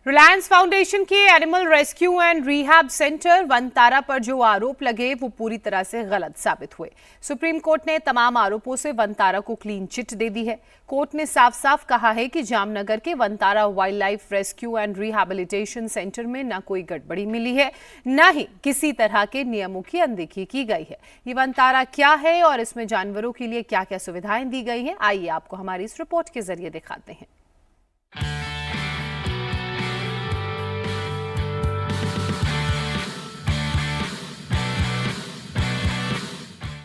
Reliance foundation के animal rescue and rehab centre Vantara पर जो आरोप लगे वो पूरी तरह से गलत साबित हुए। सुप्रीम कोर्ट ने तमाम आरोपों से वनतारा को क्लीन चिट दे दी है। कोर्ट ने साफ साफ कहा है कि जामनगर के Vantara wild life rescue and rehabilitation centre में न कोई गड़बड़ी मिली है, न ही किसी तरह के नियमों की अनदेखी की गई है। ये वनतारा क्या है और इसमें जानवरों के लिए क्या क्या सुविधाएं दी गई हैं, आइए आपको हमारी इस रिपोर्ट के जरिए दिखाते हैं।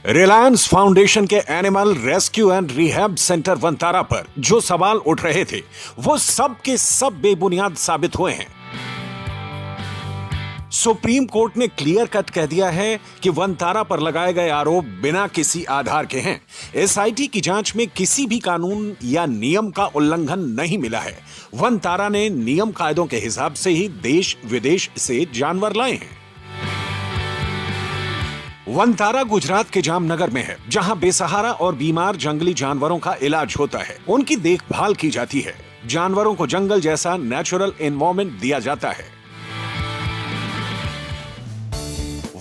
रिलायंस फाउंडेशन के animal rescue and rehab centre Vantara पर जो सवाल उठ रहे थे वो सब के सब बेबुनियाद साबित हुए हैं। सुप्रीम कोर्ट ने क्लियर कट कह दिया है कि वनतारा पर लगाए गए आरोप बिना किसी आधार के हैं। एसआईटी की जांच में किसी भी कानून या नियम का उल्लंघन नहीं मिला है। वनतारा ने नियम कायदों के हिसाब से ही देश विदेश से जानवर लाए हैं। वनतारा गुजरात के जामनगर में है, जहां बेसहारा और बीमार जंगली जानवरों का इलाज होता है, उनकी देखभाल की जाती है, जानवरों को जंगल जैसा नेचुरल एनवायरनमेंट दिया जाता है।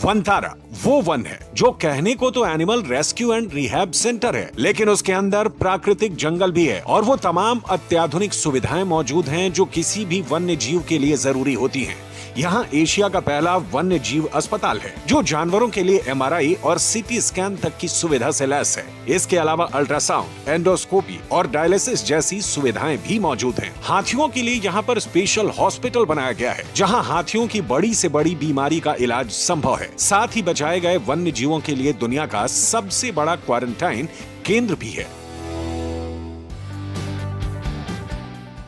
वनतारा वो वन है जो कहने को तो animal rescue and rehab centre है, लेकिन उसके अंदर प्राकृतिक जंगल भी है और वो तमाम अत्याधुनिक सुविधाएं मौजूद हैं जो किसी भी वन्य जीव के लिए जरूरी होती हैं। यहाँ एशिया का पहला वन्य जीव अस्पताल है जो जानवरों के लिए एमआरआई और सीटी स्कैन तक की सुविधा से लैस है। इसके अलावा अल्ट्रासाउंड, एंडोस्कोपी और डायलिसिस जैसी सुविधाएं भी मौजूद हैं। हाथियों के लिए यहाँ पर स्पेशल हॉस्पिटल बनाया गया है जहाँ हाथियों की बड़ी से बड़ी बीमारी का इलाज संभव है। साथ ही बचाए गए वन्य जीवों के लिए दुनिया का सबसे बड़ा क्वारंटाइन केंद्र भी है।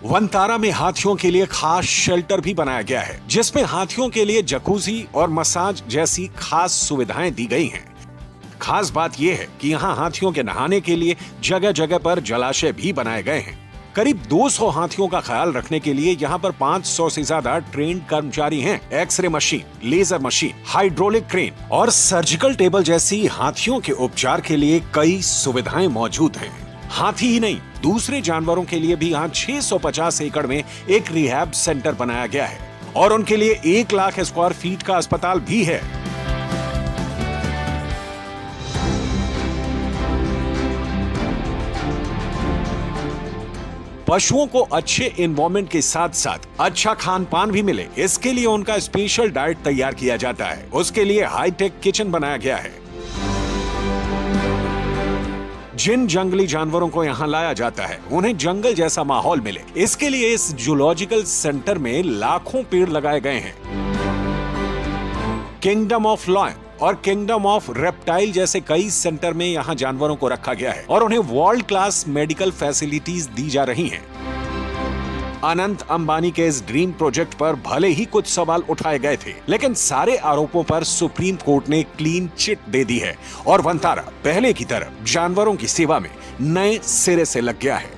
वनतारा में हाथियों के लिए खास शेल्टर भी बनाया गया है जिसमें हाथियों के लिए जकूजी और मसाज जैसी खास सुविधाएं दी गई हैं। खास बात यह है कि यहाँ हाथियों के नहाने के लिए जगह जगह पर जलाशय भी बनाए गए हैं। करीब 200 हाथियों का ख्याल रखने के लिए यहाँ पर 500 से ज्यादा ट्रेन्ड कर्मचारी हैं। X ray machine, laser machine, hydraulic crane और सर्जिकल टेबल जैसी हाथियों के उपचार के लिए कई सुविधाएं मौजूद हैं। हाथी ही नहीं, दूसरे जानवरों के लिए भी यहाँ 650 एकड़ में एक रिहैब सेंटर बनाया गया है और उनके लिए 1 लाख स्क्वायर फीट का अस्पताल भी है। पशुओं को अच्छे एनवायरनमेंट के साथ साथ अच्छा खान पान भी मिले, इसके लिए उनका स्पेशल डाइट तैयार किया जाता है। उसके लिए हाईटेक किचन बनाया गया है। जिन जंगली जानवरों को यहाँ लाया जाता है उन्हें जंगल जैसा माहौल मिले, इसके लिए इस जूलॉजिकल सेंटर में लाखों पेड़ लगाए गए हैं। किंगडम ऑफ लॉयन और किंगडम ऑफ रेप्टाइल जैसे कई सेंटर में यहाँ जानवरों को रखा गया है और उन्हें वर्ल्ड क्लास मेडिकल फैसिलिटीज दी जा रही हैं। अनंत अंबानी के इस ड्रीम प्रोजेक्ट पर भले ही कुछ सवाल उठाए गए थे, लेकिन सारे आरोपों पर सुप्रीम कोर्ट ने क्लीन चिट दे दी है और वनतारा पहले की तरह जानवरों की सेवा में नए सिरे से लग गया है।